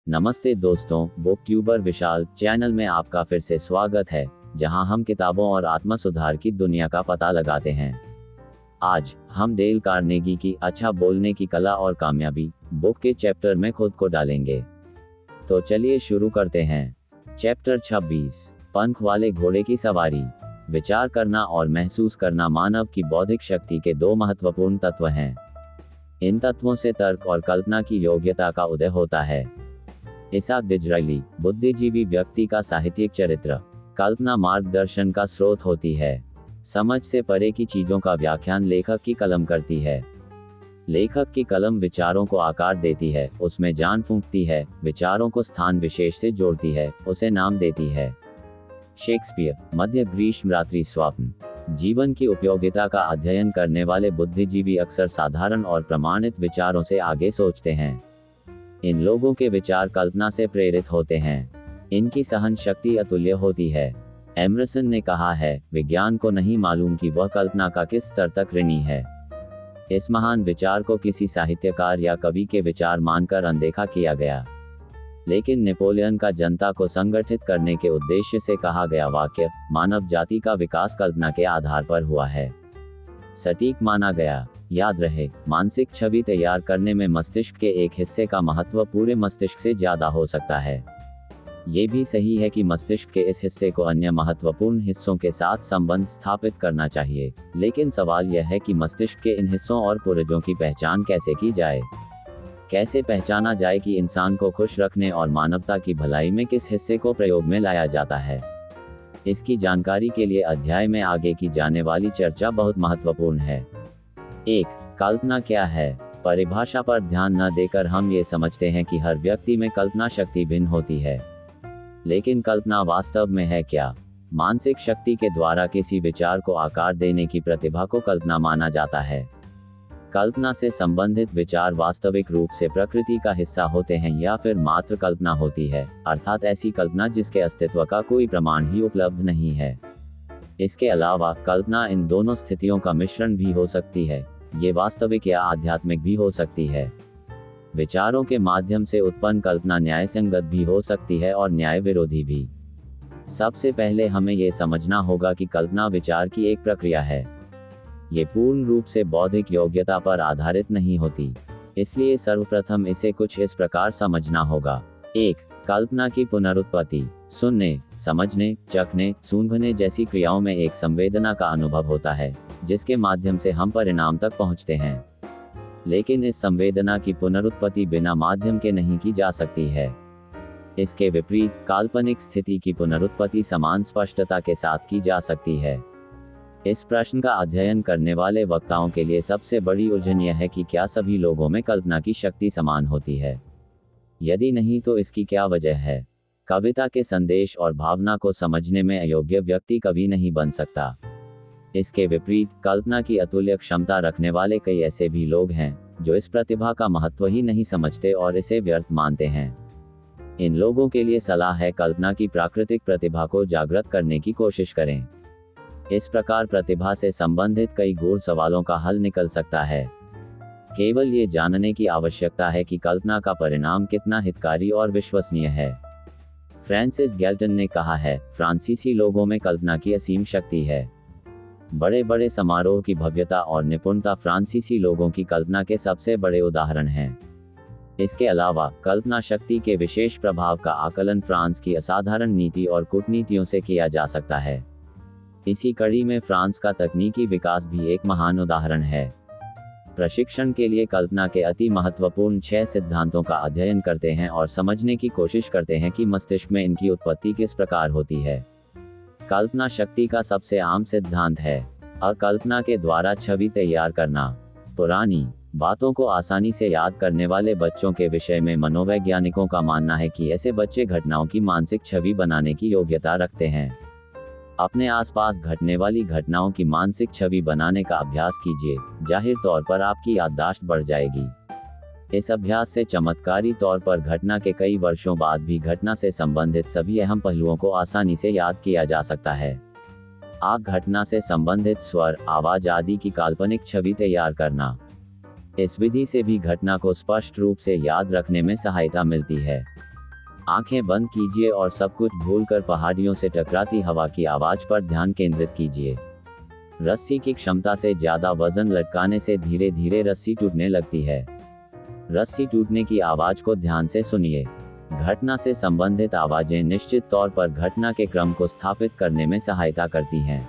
नमस्ते दोस्तों, book tuber विशाल channel में आपका फिर से स्वागत है, जहां हम किताबों और आत्म सुधार की दुनिया का पता लगाते हैं। आज हम डेल कार्नेगी की अच्छा बोलने की कला और कामयाबी बुक के चैप्टर में खुद को डालेंगे। तो चलिए शुरू करते हैं। चैप्टर 26, पंख वाले घोड़े की सवारी। विचार करना और महसूस करना मानव की बौद्धिक शक्ति के दो महत्वपूर्ण तत्व हैं। इन तत्वों से तर्क और कल्पना की योग्यता का उदय होता है। इसाक डिज़रायली, बुद्धिजीवी व्यक्ति का साहित्यिक चरित्र। कल्पना मार्गदर्शन का स्रोत होती है। समझ से परे की चीजों का व्याख्यान लेखक की कलम करती है। लेखक की कलम विचारों को आकार देती है, उसमें जान फूंकती है, विचारों को स्थान विशेष से जोड़ती है, उसे नाम देती है। शेक्सपियर, मध्य ग्रीष्म रात्रि स्वप्न। जीवन की उपयोगिता का अध्ययन करने वाले बुद्धिजीवी अक्सर साधारण और प्रमाणित विचारों से आगे सोचते हैं। इन लोगों के विचार कल्पना से प्रेरित होते हैं। इनकी सहन शक्ति अतुल्य होती है। एमरसन ने कहा है, विज्ञान को नहीं मालूम कि वह कल्पना का किस स्तर तक ऋणी है। इस महान विचार को किसी साहित्यकार या कवि के विचार मानकर अनदेखा किया गया। लेकिन नेपोलियन का जनता को संगठित करने के उद्देश्य से कहा गया वाक्य, मानव जाति का विकास कल्पना के आधार पर हुआ है, सटीक माना गया। याद रहे, मानसिक छवि तैयार करने में मस्तिष्क के एक हिस्से का महत्व पूरे मस्तिष्क से ज्यादा हो सकता है। ये भी सही है कि मस्तिष्क के इस हिस्से को अन्य महत्वपूर्ण हिस्सों के साथ संबंध स्थापित करना चाहिए, लेकिन सवाल यह है कि मस्तिष्क के इन हिस्सों और पुर्जों की पहचान कैसे की जाए। कैसे पहचाना जाए कि इंसान को खुश रखने और मानवता की भलाई में किस हिस्से को प्रयोग में लाया जाता है। इसकी जानकारी के लिए अध्याय में आगे की जाने वाली चर्चा बहुत महत्वपूर्ण है। 1. कल्पना क्या है? परिभाषा पर ध्यान न देकर हम ये समझते हैं कि हर व्यक्ति में कल्पना शक्ति भिन्न होती है। लेकिन कल्पना वास्तव में है क्या? मानसिक शक्ति के द्वारा किसी विचार को आकार देने की प्रतिभा को कल्पना माना जाता है। कल्पना से संबंधित विचार वास्तविक रूप से प्रकृति का हिस्सा होते हैं या फिर मात्र कल्पना होती है, अर्थात ऐसी कल्पना जिसके अस्तित्व का कोई प्रमाण ही उपलब्ध नहीं है। इसके अलावा कल्पना इन दोनों स्थितियों का मिश्रण भी हो सकती है। ये वास्तविक या आध्यात्मिक भी हो सकती है। विचारों के माध्यम से उत्पन्न कल्पना न्यायसंगत भी हो सकती है और न्याय विरोधी भी। सबसे पहले हमें यह समझना होगा कि कल्पना विचार की एक प्रक्रिया है। ये पूर्ण रूप से बौद्धिक योग्यता पर आधारित नहीं होती। इसलिए सर्वप्रथम इसे कुछ इस प्रकार समझना होगा। 1. कल्पना की पुनरुत्पत्ति। सुनने, समझने, चखने, सूंघने जैसी क्रियाओं में एक संवेदना का अनुभव होता है, जिसके माध्यम से हम परिणाम तक पहुंचते हैं। लेकिन इस संवेदना की पुनरुत्पत्ति बिना माध्यम के नहीं की जा सकती है। इसके विपरीत काल्पनिक स्थिति की पुनरुत्पत्ति समान स्पष्टता के साथ की जा सकती है। इस प्रश्न का अध्ययन करने वाले वक्ताओं के लिए सबसे बड़ी उलझन यह है कि क्या सभी लोगों में कल्पना की शक्ति समान होती है? यदि नहीं तो इसकी क्या वजह है? कविता के संदेश और भावना को समझने में अयोग्य व्यक्ति कवि नहीं बन सकता। इसके विपरीत कल्पना की अतुल्य क्षमता रखने वाले कई ऐसे भी लोग हैं जो इस प्रतिभा का महत्व ही नहीं समझते और इसे व्यर्थ मानते हैं। इन लोगों के लिए सलाह है, कल्पना की प्राकृतिक प्रतिभा को जागृत करने की कोशिश करें। इस प्रकार प्रतिभा से संबंधित कई गूढ़ सवालों का हल निकल सकता है। केवल ये जानने की आवश्यकता है कि कल्पना का परिणाम कितना हितकारी और विश्वसनीय है। फ्रांसिस गैल्टन ने कहा है, फ्रांसीसी लोगों में कल्पना की असीम शक्ति है। बड़े बड़े समारोह की भव्यता और निपुणता फ्रांसीसी लोगों की कल्पना के सबसे बड़े उदाहरण हैं। इसके अलावा कल्पना शक्ति के विशेष प्रभाव का आकलन फ्रांस की असाधारण नीति और कूटनीतियों से किया जा सकता है। इसी कड़ी में फ्रांस का तकनीकी विकास भी एक महान उदाहरण है। प्रशिक्षण के लिए कल्पना के अति महत्वपूर्ण 6 सिद्धांतों का अध्ययन करते हैं और समझने की कोशिश करते हैं कि मस्तिष्क में इनकी उत्पत्ति किस प्रकार होती है। कल्पना शक्ति का सबसे आम सिद्धांत है, अकल्पना के द्वारा छवि तैयार करना। पुरानी बातों को आसानी से याद करने वाले बच्चों के विषय में मनोवैज्ञानिकों का मानना है कि ऐसे बच्चे घटनाओं की मानसिक छवि बनाने की योग्यता रखते हैं। अपने आसपास घटने वाली घटनाओं की मानसिक छवि बनाने का अभ्यास कीजिए, जाहिर तौर पर आपकी याददाश्त बढ़ जाएगी। इस अभ्यास से चमत्कारी तौर पर घटना के कई वर्षों बाद भी घटना से संबंधित सभी अहम पहलुओं को आसानी से याद किया जा सकता है। आग घटना से संबंधित स्वर, आवाज आदि की काल्पनिक छवि तैयार करना। इस विधि से भी घटना को स्पष्ट रूप से याद रखने में सहायता मिलती है। आंखें बंद कीजिए और सब कुछ भूलकर पहाड़ियों से टकराती हवा की आवाज पर ध्यान केंद्रित कीजिए। रस्सी की क्षमता से ज्यादा वजन लटकाने से धीरे धीरे रस्सी टूटने लगती है। रस्सी टूटने की आवाज को ध्यान से सुनिए। घटना से संबंधित आवाजें निश्चित तौर पर घटना के क्रम को स्थापित करने में सहायता करती हैं।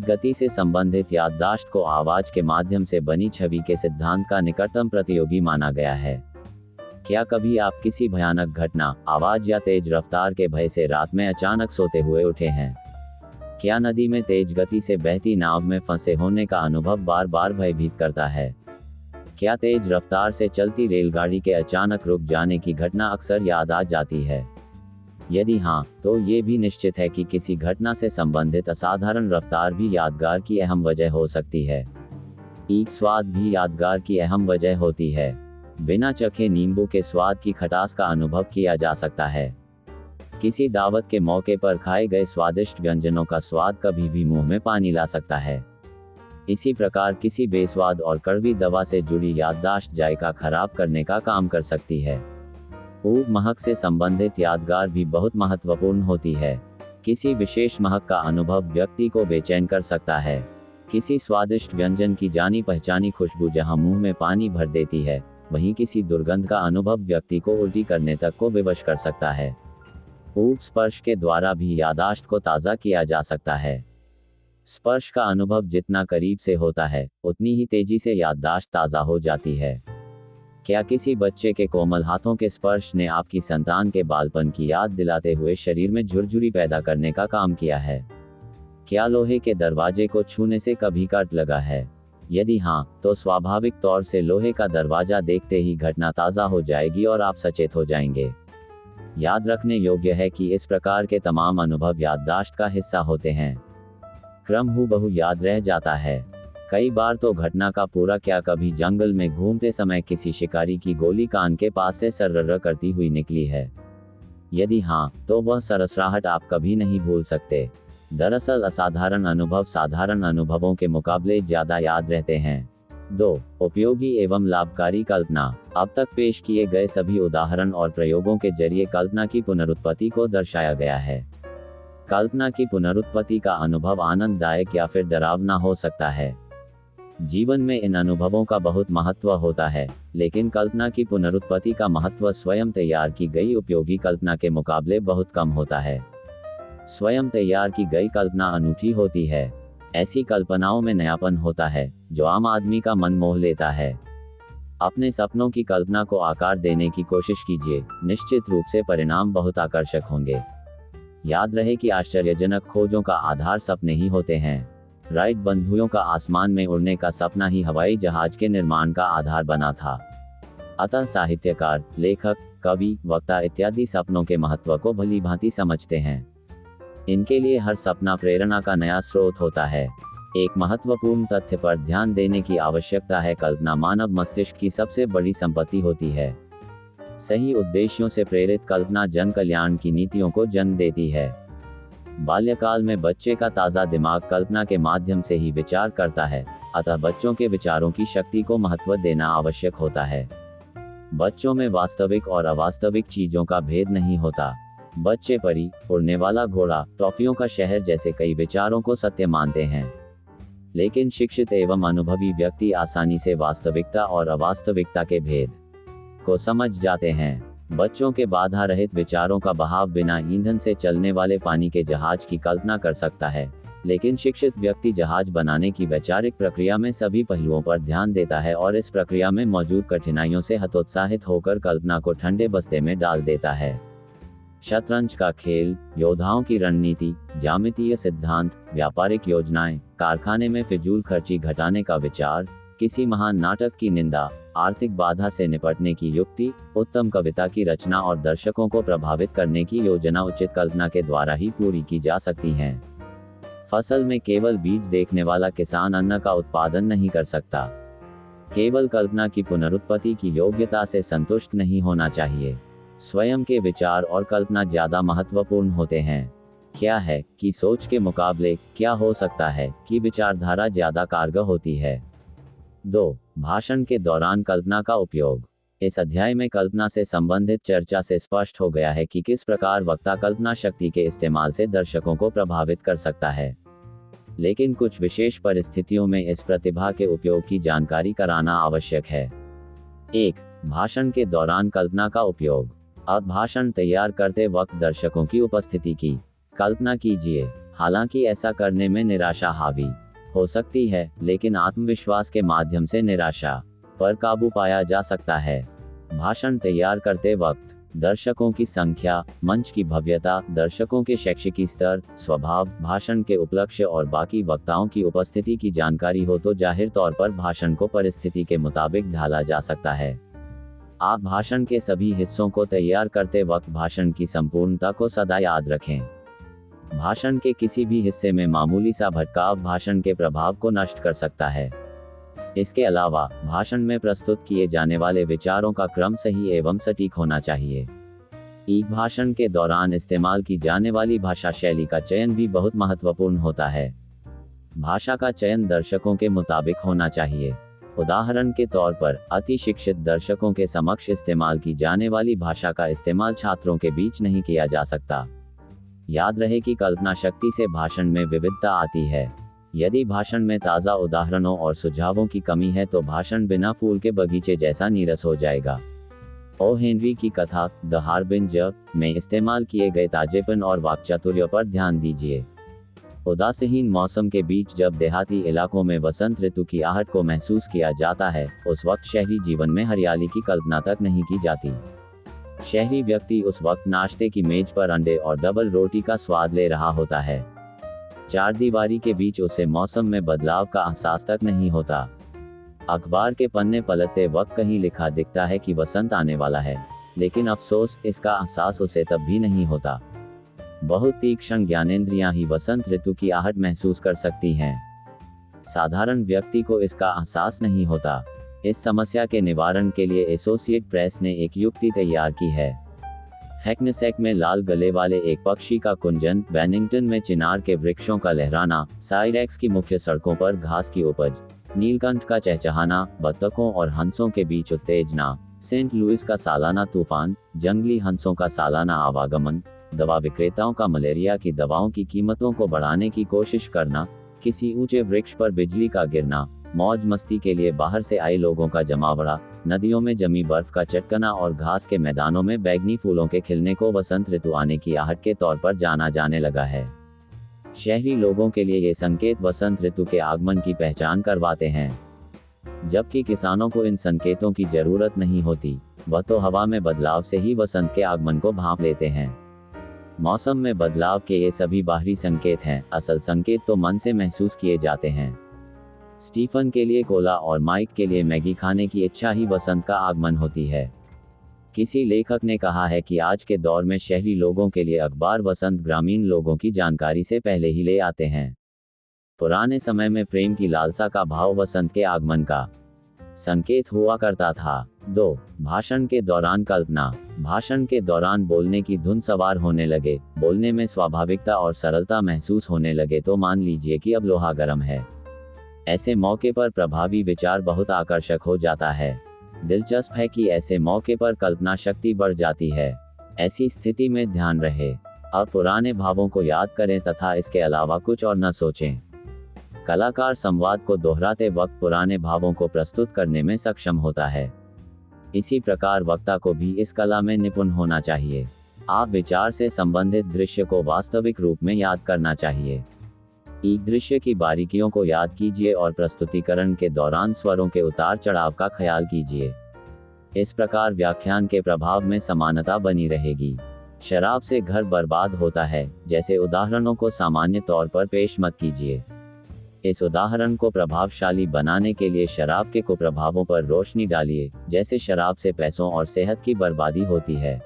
गति से संबंधित याददाश्त को आवाज के माध्यम से बनी छवि के सिद्धांत का निकटतम प्रतियोगी माना गया है। क्या कभी आप किसी भयानक घटना, आवाज या तेज रफ्तार के भय से रात में अचानक सोते हुए उठे हैं? क्या नदी में तेज गति से बहती नाव में फंसे होने का अनुभव बार बार भयभीत करता है? क्या तेज रफ्तार से चलती रेलगाड़ी के अचानक रुक जाने की घटना अक्सर याद आ जाती है? यदि हाँ, तो ये भी निश्चित है कि किसी घटना से संबंधित असाधारण रफ्तार भी यादगार की अहम वजह हो सकती है। स्वाद भी यादगार की अहम वजह होती है। बिना चखे नींबू के स्वाद की खटास का अनुभव किया जा सकता है। किसी दावत के मौके पर खाए गए स्वादिष्ट व्यंजनों का स्वाद कभी भी मुंह में पानी ला सकता है। इसी प्रकार किसी बेस्वाद और कड़वी दवा से जुड़ी याददाश्त जायका खराब करने का काम कर सकती है। महक से संबंधित यादगार भी बहुत महत्वपूर्ण होती है। किसी विशेष महक का अनुभव व्यक्ति को बेचैन कर सकता है। किसी स्वादिष्ट व्यंजन की जानी पहचानी खुशबू जहां मुंह में पानी भर देती है, वहीं किसी दुर्गंध का अनुभव व्यक्ति को उल्टी करने तक को विवश कर सकता है। स्पर्श के द्वारा भी याददाश्त को ताज़ा किया जा सकता है। स्पर्श का अनुभव जितना करीब से होता है, उतनी ही तेजी से याददाश्त ताज़ा हो जाती है। क्या किसी बच्चे के कोमल हाथों के स्पर्श ने आपकी संतान के बालपन की याद दिलाते हुए शरीर में झुरझुरी पैदा करने का काम किया है? क्या लोहे के दरवाजे को छूने से कभी कट लगा है? यदि हाँ, तो स्वाभाविक तौर से लोहे का दरवाजा देखते ही घटना ताज़ा हो जाएगी और आप सचेत हो जाएंगे। याद रखने योग्य है कि इस प्रकार के तमाम अनुभव याददाश्त का हिस्सा होते हैं। क्रम हूबहू याद रह जाता है। कई बार तो घटना का पूरा क्या कभी जंगल में घूमते समय किसी शिकारी की गोली कान के पास से सर्रर्र करती हुई निकली है? यदि हाँ, तो वह सरसराहट आप कभी नहीं भूल सकते। दरअसल असाधारण अनुभव साधारण अनुभवों के मुकाबले ज्यादा याद रहते हैं। 2. उपयोगी एवं लाभकारी कल्पना। अब तक पेश किए गए सभी उदाहरण और प्रयोगों के जरिए कल्पना की पुनरुत्पत्ति को दर्शाया गया है। कल्पना की पुनरुत्पत्ति का अनुभव आनंददायक या फिर डरावना हो सकता है। जीवन में इन अनुभवों का बहुत महत्व होता है, लेकिन कल्पना की पुनरुत्पत्ति का महत्व स्वयं तैयार की गई उपयोगी कल्पना के मुकाबले बहुत कम होता है। स्वयं तैयार की गई कल्पना अनूठी होती है। ऐसी कल्पनाओं में नयापन होता है, जो आम आदमी का मन मोह लेता है। अपने सपनों की कल्पना को आकार देने की कोशिश कीजिए, निश्चित रूप से परिणाम बहुत आकर्षक होंगे। याद रहे कि आश्चर्यजनक खोजों का आधार सपने ही होते हैं। राइट बंधुओं का आसमान में उड़ने का सपना ही हवाई जहाज के निर्माण का आधार बना था। अतः साहित्यकार, लेखक, कवि, वक्ता इत्यादि सपनों के महत्व को भली भांति समझते हैं। इनके लिए हर सपना प्रेरणा का नया स्रोत होता है। एक महत्वपूर्ण तथ्य पर ध्यान देने की आवश्यकता है, कल्पना मानव मस्तिष्क की सबसे बड़ी संपत्ति होती है। सही उद्देश्यों से प्रेरित कल्पना जन कल्याण की नीतियों को जन्म देती है। बाल्यकाल में बच्चे का ताज़ा दिमाग कल्पना के माध्यम से ही विचार करता है, अतः बच्चों के विचारों की शक्ति को महत्व देना आवश्यक होता है। बच्चों में वास्तविक और अवास्तविक चीजों का भेद नहीं होता। बच्चे परी, उड़ने वाला घोड़ा, टॉफियों का शहर जैसे कई विचारों को सत्य मानते हैं, लेकिन शिक्षित एवं अनुभवी व्यक्ति आसानी से वास्तविकता और अवास्तविकता के भेद को समझ जाते हैं। बच्चों के बाधा रहित विचारों का बहाव बिना ईंधन से चलने वाले पानी के जहाज की कल्पना कर सकता है, लेकिन शिक्षित व्यक्ति जहाज बनाने की वैचारिक प्रक्रिया में सभी पहलुओं पर ध्यान देता है और इस प्रक्रिया में मौजूद कठिनाइयों से हतोत्साहित होकर कल्पना को ठंडे बस्ते में डाल देता है। शतरंज का खेल, योद्धाओं की रणनीति, ज्यामितीय सिद्धांत, व्यापारिक योजनाएं, कारखाने में फिजूल खर्ची घटाने का विचार, किसी महान नाटक की निंदा, आर्थिक बाधा से निपटने की युक्ति, उत्तम कविता की रचना और दर्शकों को प्रभावित करने की योजना उचित कल्पना के द्वारा ही पूरी की जा सकती हैं। फसल में केवल बीज देखने वाला किसान अन्न का उत्पादन नहीं कर सकता। केवल कल्पना की पुनरुत्पत्ति की योग्यता से संतुष्ट नहीं होना चाहिए। स्वयं के विचार और कल्पना ज्यादा महत्वपूर्ण होते हैं। क्या है कि सोच के मुकाबले क्या हो सकता है कि विचारधारा ज्यादा कारगर होती है। 2. भाषण के दौरान कल्पना का उपयोग। इस अध्याय में कल्पना से संबंधित चर्चा से स्पष्ट हो गया है कि किस प्रकार वक्ता कल्पना शक्ति के इस्तेमाल से दर्शकों को प्रभावित कर सकता है, लेकिन कुछ विशेष परिस्थितियों में इस प्रतिभा के उपयोग की जानकारी कराना आवश्यक है। 1. भाषण के दौरान कल्पना का उपयोग। अब भाषण तैयार करते वक्त दर्शकों की उपस्थिति की कल्पना कीजिए। हालांकि ऐसा करने में निराशा हावी हो सकती है, लेकिन आत्मविश्वास के माध्यम से निराशा पर काबू पाया जा सकता है। भाषण तैयार करते वक्त दर्शकों की संख्या, मंच की भव्यता, दर्शकों के शैक्षिक स्तर, स्वभाव, भाषण के उपलक्ष्य और बाकी वक्ताओं की उपस्थिति की जानकारी हो तो जाहिर तौर पर भाषण को परिस्थिति के मुताबिक ढाला जा सकता है। आप भाषण के सभी हिस्सों को तैयार करते वक्त भाषण की संपूर्णता को सदा याद रखें। भाषण के किसी भी हिस्से में मामूली सा भटकाव भाषण के प्रभाव को नष्ट कर सकता है। इसके अलावा भाषण में प्रस्तुत किए जाने वाले विचारों का क्रम सही एवं सटीक होना चाहिए। एक भाषण के दौरान इस्तेमाल की जाने वाली भाषा शैली का चयन भी बहुत महत्वपूर्ण होता है। भाषा का चयन दर्शकों के मुताबिक होना चाहिए। उदाहरण के तौर पर, अति शिक्षित दर्शकों के समक्ष इस्तेमाल की जाने वाली भाषा का इस्तेमाल छात्रों के बीच नहीं किया जा सकता। याद रहे कि कल्पना शक्ति से भाषण में विविधता आती है। यदि भाषण में ताज़ा उदाहरणों और सुझावों की कमी है तो भाषण बिना फूल के बगीचे जैसा नीरस हो जाएगा। ओ हेनरी की कथा द हार्बिंजर में इस्तेमाल किए गए ताजेपन और वाक्चातुर्य पर ध्यान दीजिए। उदासीन मौसम के बीच जब देहाती इलाकों में वसंत ऋतु की आहट को महसूस किया जाता है, उस वक्त शहरी जीवन में हरियाली की कल्पना तक नहीं की जाती। शहरी व्यक्ति उस वक्त नाश्ते की मेज पर अंडे और डबल रोटी का स्वाद ले रहा होता है। चारदीवारी के बीच उसे मौसम में बदलाव का एहसास तक नहीं होता। अखबार के पन्ने पलटते वक्त कहीं लिखा दिखता है कि वसंत आने वाला है, लेकिन अफसोस इसका एहसास उसे तब भी नहीं होता। बहुत तीक्ष्ण ज्ञानेंद्रियां ही वसंत ऋतु की आहट महसूस कर सकती हैं। साधारण व्यक्ति को इसका एहसास नहीं होता। इस समस्या के निवारण के लिए एसोसिएट प्रेस ने एक युक्ति तैयार की है। हैकनेसेक में लाल गले वाले एक पक्षी का कुंजन, बेनिंगटन में चिनार के वृक्षों का लहराना, साइरेक्स की मुख्य सड़कों पर घास की उपज, नीलकंठ का चहचहाना, बत्तखों और हंसों के बीच उत्तेजना, सेंट लुइस का सालाना तूफान, जंगली हंसों का सालाना आवागमन, दवा विक्रेताओं का मलेरिया की दवाओं की कीमतों को बढ़ाने की कोशिश करना, किसी ऊंचे वृक्ष पर बिजली का गिरना, मौज मस्ती के लिए बाहर से आए लोगों का जमावड़ा, नदियों में जमी बर्फ का चटकना और घास के मैदानों में बैगनी फूलों के खिलने को वसंत ऋतु आने की आहट के तौर पर जाना जाने लगा है। शहरी लोगों के लिए ये संकेत वसंत ऋतु के आगमन की पहचान करवाते हैं, जबकि किसानों को इन संकेतों की जरूरत नहीं होती। वह तो हवा में बदलाव से ही वसंत के आगमन को भांप लेते हैं। मौसम में बदलाव के ये सभी बाहरी संकेत हैं, असल संकेत तो मन से महसूस किए जाते हैं। स्टीफन के लिए कोला और माइक के लिए मैगी खाने की इच्छा ही वसंत का आगमन होती है। किसी लेखक ने कहा है कि आज के दौर में शहरी लोगों के लिए अखबार वसंत ग्रामीण लोगों की जानकारी से पहले ही ले आते हैं। पुराने समय में प्रेम की लालसा का भाव वसंत के आगमन का संकेत हुआ करता था। 2. भाषण के दौरान कल्पना। भाषण के दौरान बोलने की धुन सवार होने लगे, बोलने में स्वाभाविकता और सरलता महसूस होने लगे तो मान लीजिए कि अब लोहा गर्म है। ऐसे मौके पर प्रभावी विचार बहुत आकर्षक हो जाता है। दिलचस्प है कि ऐसे मौके पर कल्पना शक्ति बढ़ जाती है। ऐसी स्थिति में ध्यान रहे, अब पुराने भावों को याद करें तथा इसके अलावा कुछ और न सोचें। कलाकार संवाद को दोहराते वक्त पुराने भावों को प्रस्तुत करने में सक्षम होता है। इसी प्रकार वक्ता को भी इस कला में निपुण होना चाहिए। आप विचार से संबंधित दृश्य को वास्तविक रूप में याद करना चाहिए। एक दृश्य की बारीकियों को याद कीजिए और प्रस्तुतिकरण के दौरान स्वरों के उतार चढ़ाव का ख्याल कीजिए। इस प्रकार व्याख्यान के प्रभाव में समानता बनी रहेगी। शराब से घर बर्बाद होता है जैसे उदाहरणों को सामान्य तौर पर पेश मत कीजिए। इस उदाहरण को प्रभावशाली बनाने के लिए शराब के कुप्रभावों पर रोशनी डालिए, जैसे शराब से पैसों और सेहत की बर्बादी होती है।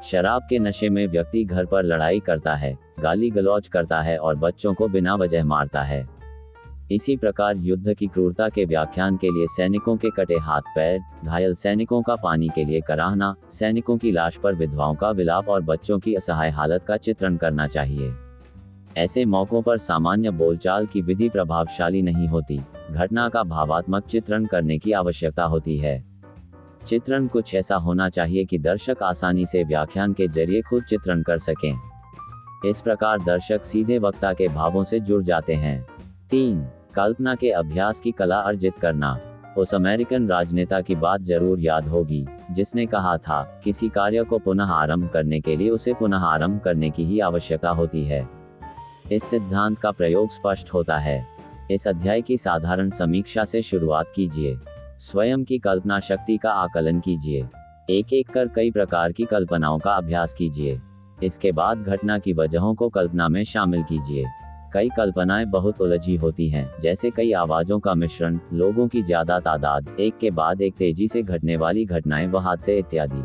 शराब के नशे में व्यक्ति घर पर लड़ाई करता है, गाली गलौज करता है और बच्चों को बिना वजह मारता है। इसी प्रकार युद्ध की क्रूरता के व्याख्यान के लिए सैनिकों के कटे हाथ पैर, घायल सैनिकों का पानी के लिए कराहना, सैनिकों की लाश पर विधवाओं का विलाप और बच्चों की असहाय हालत का चित्रण करना चाहिए। ऐसे मौकों पर सामान्य बोलचाल की विधि प्रभावशाली नहीं होती, घटना का भावात्मक चित्रण करने की आवश्यकता होती है। चित्रण कुछ ऐसा होना चाहिए कि दर्शक आसानी से व्याख्यान के जरिए खुद चित्रण कर सकें। इस प्रकार दर्शक सीधे वक्ता के भावों से जुड़ जाते हैं। 3. कल्पना के अभ्यास की कला अर्जित करना। उस अमेरिकन राजनेता की बात जरूर याद होगी जिसने कहा था, किसी कार्य को पुनः आरंभ करने के लिए उसे पुनः आरंभ करने की ही आवश्यकता होती है। इस सिद्धांत का प्रयोग स्पष्ट होता है। इस अध्याय की साधारण समीक्षा से शुरुआत कीजिए। स्वयं की कल्पना शक्ति का आकलन कीजिए। एक एक कर कई प्रकार की कल्पनाओं का अभ्यास कीजिए। इसके बाद घटना की वजहों को कल्पना में शामिल कीजिए। कई कल्पनाएं बहुत उलझी होती हैं, जैसे कई आवाजों का मिश्रण, लोगों की ज्यादा तादाद, एक के बाद एक तेजी से घटने वाली घटनाएं व हादसे इत्यादि।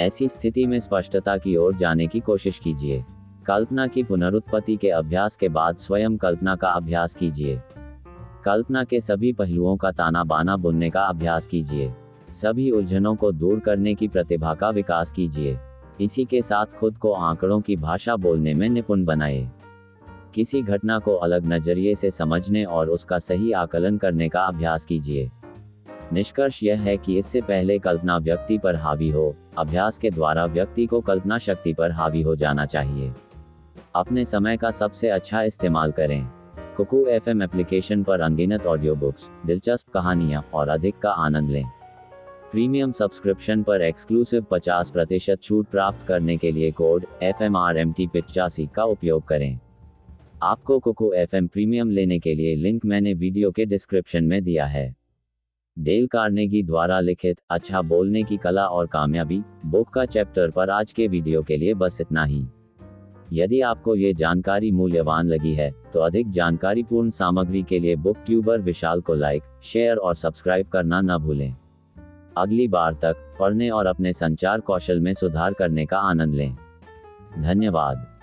ऐसी स्थिति में स्पष्टता की ओर जाने की कोशिश कीजिए। कल्पना की पुनरुत्पत्ति के अभ्यास के बाद स्वयं कल्पना का अभ्यास कीजिए। कल्पना के सभी पहलुओं का ताना बाना बुनने का अभ्यास कीजिए। सभी उलझनों को दूर करने की प्रतिभा का विकास कीजिए। इसी के साथ खुद को आंकड़ों की भाषा बोलने में निपुण बनाए। किसी घटना को अलग नजरिए से समझने और उसका सही आकलन करने का अभ्यास कीजिए। निष्कर्ष यह है कि इससे पहले कल्पना व्यक्ति पर हावी हो, अभ्यास के द्वारा व्यक्ति को कल्पना शक्ति पर हावी हो जाना चाहिए। अपने समय का सबसे अच्छा इस्तेमाल करें। कुकू FM एप्लीकेशन पर अनगिनत ऑडियो बुक्स, दिलचस्प कहानियां और अधिक का आनंद लें। प्रीमियम सब्सक्रिप्शन पर एक्सक्लूसिव 50% छूट प्राप्त करने के लिए कोड FMRMT85 का उपयोग करें। आपको कुकू FM प्रीमियम लेने के लिए लिंक मैंने वीडियो के डिस्क्रिप्शन में दिया है। डेल कार्नेगी द्वारा लिखित अच्छा बोलने की कला और कामयाबी बुक का चैप्टर पर आज के वीडियो के लिए बस इतना ही। यदि आपको ये जानकारी मूल्यवान लगी है तो अधिक जानकारीपूर्ण सामग्री के लिए बुक ट्यूबर विशाल को लाइक, शेयर और सब्सक्राइब करना न भूलें। अगली बार तक पढ़ने और अपने संचार कौशल में सुधार करने का आनंद लें। धन्यवाद।